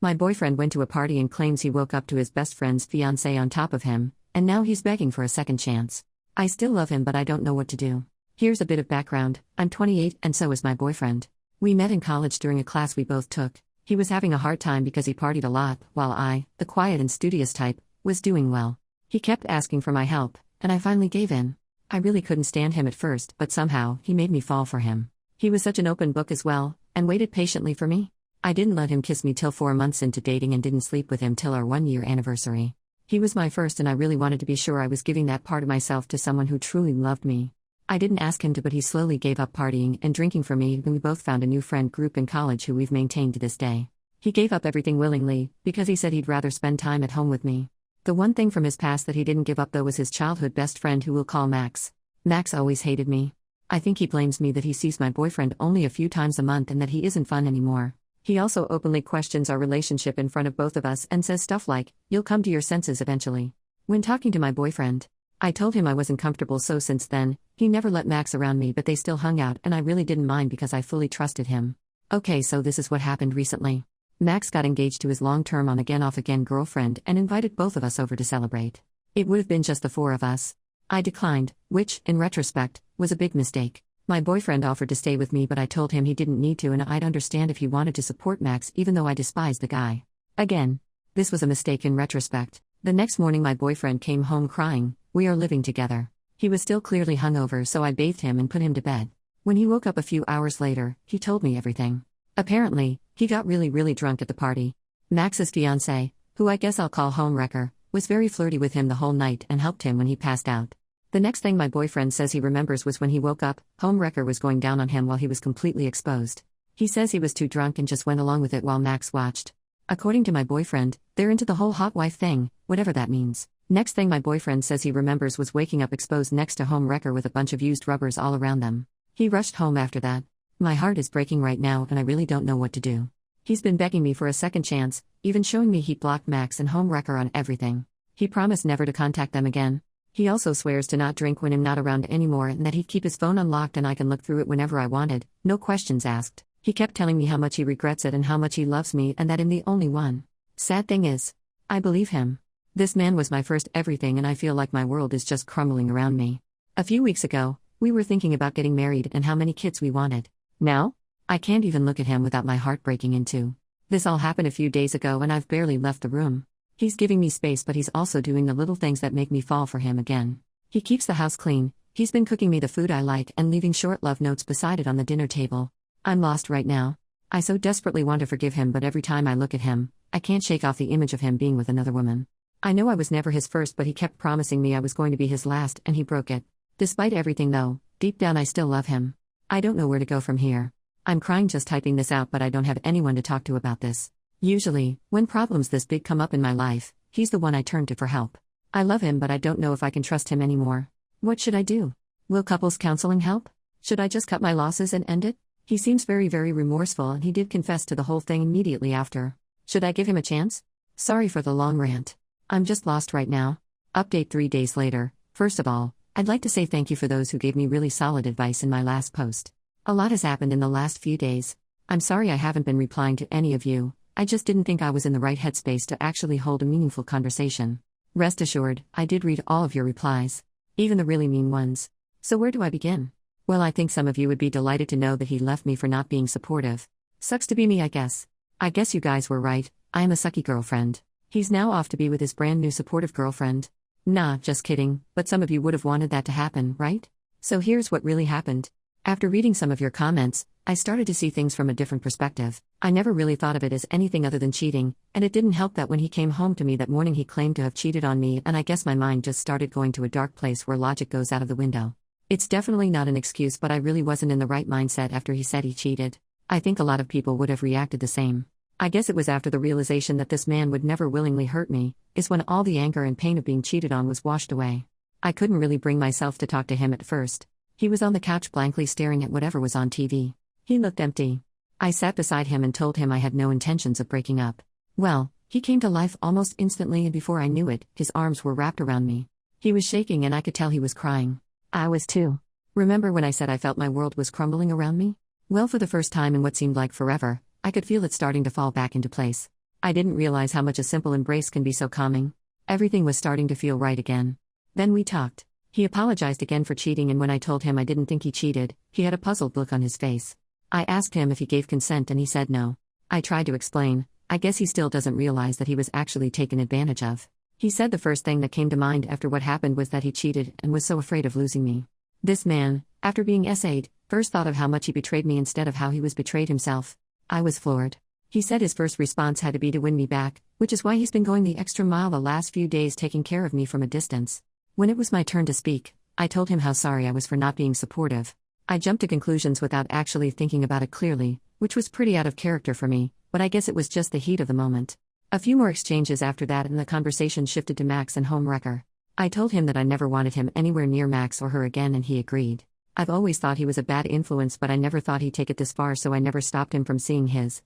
My boyfriend went to a party and claims he woke up to his best friend's fiance on top of him, and now he's begging for a second chance. I still love him, but I don't know what to do. Here's a bit of background. I'm 28 and so is my boyfriend. We met in college during a class we both took. He was having a hard time because he partied a lot, while I, the quiet and studious type, was doing well. He kept asking for my help, and I finally gave in. I really couldn't stand him at first, but somehow, he made me fall for him. He was such an open book as well, and waited patiently for me. I didn't let him kiss me till 4 months into dating and didn't sleep with him till our 1-year anniversary. He was my first and I really wanted to be sure I was giving that part of myself to someone who truly loved me. I didn't ask him to, but he slowly gave up partying and drinking for me, and we both found a new friend group in college who we've maintained to this day. He gave up everything willingly, because he said he'd rather spend time at home with me. The one thing from his past that he didn't give up though was his childhood best friend, who we'll call Max. Max always hated me. I think he blames me that he sees my boyfriend only a few times a month and that he isn't fun anymore. He also openly questions our relationship in front of both of us and says stuff like, "You'll come to your senses eventually." When talking to my boyfriend, I told him I wasn't comfortable, so since then, he never let Max around me, but they still hung out and I really didn't mind because I fully trusted him. Okay, so this is what happened recently. Max got engaged to his long-term on-again off-again girlfriend and invited both of us over to celebrate. It would have been just the 4 of us. I declined, which, in retrospect, was a big mistake. My boyfriend offered to stay with me, but I told him he didn't need to and I'd understand if he wanted to support Max even though I despised the guy. Again, this was a mistake in retrospect. The next morning my boyfriend came home crying. We are living together. He was still clearly hungover, so I bathed him and put him to bed. When he woke up a few hours later, he told me everything. Apparently, he got really drunk at the party. Max's fiance, who I guess I'll call homewrecker, was very flirty with him the whole night and helped him when he passed out. The next thing my boyfriend says he remembers was when he woke up, homewrecker was going down on him while he was completely exposed. He says he was too drunk and just went along with it while Max watched. According to my boyfriend, they're into the whole hot wife thing, whatever that means. Next thing my boyfriend says he remembers was waking up exposed next to homewrecker with a bunch of used rubbers all around them. He rushed home after that. My heart is breaking right now and I really don't know what to do. He's been begging me for a second chance, even showing me he blocked Max and homewrecker on everything. He promised never to contact them again. He also swears to not drink when I'm not around anymore and that he'd keep his phone unlocked and I can look through it whenever I wanted, no questions asked. He kept telling me how much he regrets it and how much he loves me and that I'm the only one. Sad thing is, I believe him. This man was my first everything and I feel like my world is just crumbling around me. A few weeks ago, we were thinking about getting married and how many kids we wanted. Now, I can't even look at him without my heart breaking in two. This all happened a few days ago and I've barely left the room. He's giving me space, but he's also doing the little things that make me fall for him again. He keeps the house clean, he's been cooking me the food I like and leaving short love notes beside it on the dinner table. I'm lost right now. I so desperately want to forgive him, but every time I look at him, I can't shake off the image of him being with another woman. I know I was never his first, but he kept promising me I was going to be his last and he broke it. Despite everything though, deep down I still love him. I don't know where to go from here. I'm crying just typing this out, but I don't have anyone to talk to about this. Usually, when problems this big come up in my life, he's the one I turn to for help. I love him, but I don't know if I can trust him anymore. What should I do? Will couples counseling help? Should I just cut my losses and end it? He seems very remorseful and he did confess to the whole thing immediately after. Should I give him a chance? Sorry for the long rant. I'm just lost right now. Update 3 days later. First of all, I'd like to say thank you for those who gave me really solid advice in my last post. A lot has happened in the last few days. I'm sorry I haven't been replying to any of you. I just didn't think I was in the right headspace to actually hold a meaningful conversation. Rest assured, I did read all of your replies. Even the really mean ones. So where do I begin? Well, I think some of you would be delighted to know that he left me for not being supportive. Sucks to be me, I guess. I guess you guys were right, I am a sucky girlfriend. He's now off to be with his brand new supportive girlfriend. Nah, just kidding, but some of you would have wanted that to happen, right? So here's what really happened. After reading some of your comments, I started to see things from a different perspective. I never really thought of it as anything other than cheating, and it didn't help that when he came home to me that morning he claimed to have cheated on me, and I guess my mind just started going to a dark place where logic goes out of the window. It's definitely not an excuse, but I really wasn't in the right mindset after he said he cheated. I think a lot of people would have reacted the same. I guess it was after the realization that this man would never willingly hurt me, is when all the anger and pain of being cheated on was washed away. I couldn't really bring myself to talk to him at first. He was on the couch blankly staring at whatever was on TV. He looked empty. I sat beside him and told him I had no intentions of breaking up. Well, he came to life almost instantly, and before I knew it, his arms were wrapped around me. He was shaking and I could tell he was crying. I was too. Remember when I said I felt my world was crumbling around me? Well, for the first time in what seemed like forever, I could feel it starting to fall back into place. I didn't realize how much a simple embrace can be so calming. Everything was starting to feel right again. Then we talked. He apologized again for cheating, and when I told him I didn't think he cheated, he had a puzzled look on his face. I asked him if he gave consent and he said no. I tried to explain. I guess he still doesn't realize that he was actually taken advantage of. He said the first thing that came to mind after what happened was that he cheated and was so afraid of losing me. This man, after being SA'd, first thought of how much he betrayed me instead of how he was betrayed himself. I was floored. He said his first response had to be to win me back, which is why he's been going the extra mile the last few days taking care of me from a distance. When it was my turn to speak, I told him how sorry I was for not being supportive. I jumped to conclusions without actually thinking about it clearly, which was pretty out of character for me, but I guess it was just the heat of the moment. A few more exchanges after that and the conversation shifted to Max and Homewrecker. I told him that I never wanted him anywhere near Max or her again, and he agreed. I've always thought he was a bad influence, but I never thought he'd take it this far, so I never stopped him from seeing his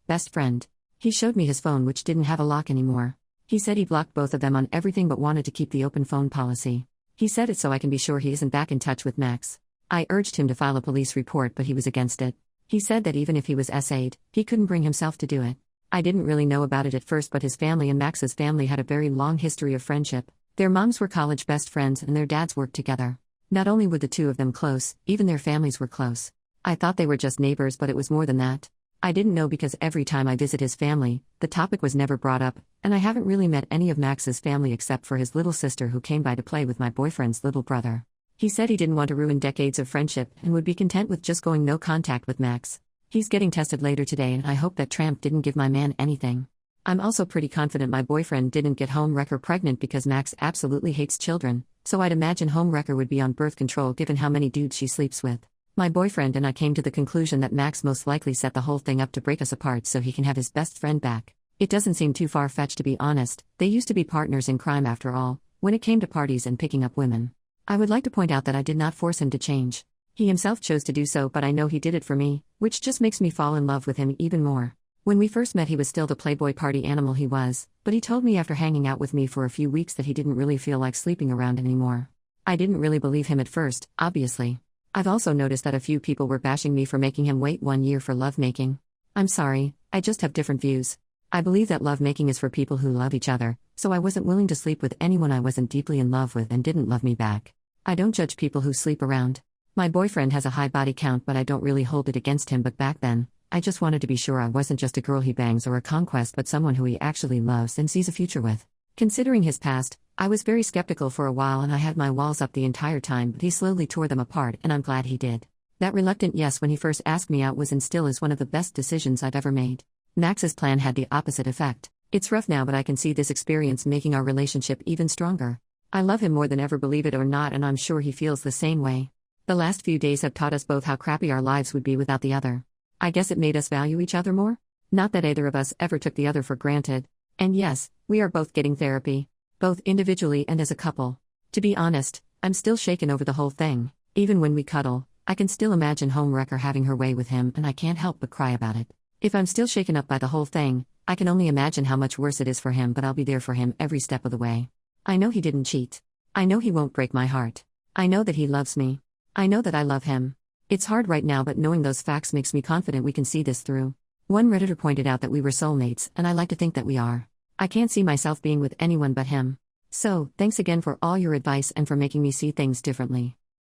best friend. He showed me his phone, which didn't have a lock anymore. He said he blocked both of them on everything but wanted to keep the open phone policy. He said it so I can be sure he isn't back in touch with Max. I urged him to file a police report, but he was against it. He said that even if he was SA'd, he couldn't bring himself to do it. I didn't really know about it at first, but his family and Max's family had a very long history of friendship. Their moms were college best friends and their dads worked together. Not only were the two of them close, even their families were close. I thought they were just neighbors, but it was more than that. I didn't know because every time I visit his family, the topic was never brought up, and I haven't really met any of Max's family except for his little sister who came by to play with my boyfriend's little brother. He said he didn't want to ruin decades of friendship and would be content with just going no contact with Max. He's getting tested later today, and I hope that tramp didn't give my man anything. I'm also pretty confident my boyfriend didn't get Homewrecker pregnant because Max absolutely hates children, so I'd imagine Homewrecker would be on birth control given how many dudes she sleeps with. My boyfriend and I came to the conclusion that Max most likely set the whole thing up to break us apart so he can have his best friend back. It doesn't seem too far-fetched, to be honest. They used to be partners in crime after all, when it came to parties and picking up women. I would like to point out that I did not force him to change. He himself chose to do so, but I know he did it for me, which just makes me fall in love with him even more. When we first met, he was still the playboy party animal he was, but he told me after hanging out with me for a few weeks that he didn't really feel like sleeping around anymore. I didn't really believe him at first, obviously. I've also noticed that a few people were bashing me for making him wait 1 year for lovemaking. I'm sorry, I just have different views. I believe that lovemaking is for people who love each other, so I wasn't willing to sleep with anyone I wasn't deeply in love with and didn't love me back. I don't judge people who sleep around. My boyfriend has a high body count, but I don't really hold it against him, but back then, I just wanted to be sure I wasn't just a girl he bangs or a conquest, but someone who he actually loves and sees a future with. Considering his past, I was very skeptical for a while and I had my walls up the entire time, but he slowly tore them apart and I'm glad he did. That reluctant yes when he first asked me out was and still is one of the best decisions I've ever made. Max's plan had the opposite effect. It's rough now, but I can see this experience making our relationship even stronger. I love him more than ever, believe it or not, and I'm sure he feels the same way. The last few days have taught us both how crappy our lives would be without the other. I guess it made us value each other more? Not that either of us ever took the other for granted. And yes, we are both getting therapy. Both individually and as a couple. To be honest, I'm still shaken over the whole thing. Even when we cuddle, I can still imagine Homewrecker having her way with him and I can't help but cry about it. If I'm still shaken up by the whole thing, I can only imagine how much worse it is for him, but I'll be there for him every step of the way. I know he didn't cheat. I know he won't break my heart. I know that he loves me. I know that I love him. It's hard right now, but knowing those facts makes me confident we can see this through. One Redditor pointed out that we were soulmates, and I like to think that we are. I can't see myself being with anyone but him. So, thanks again for all your advice and for making me see things differently.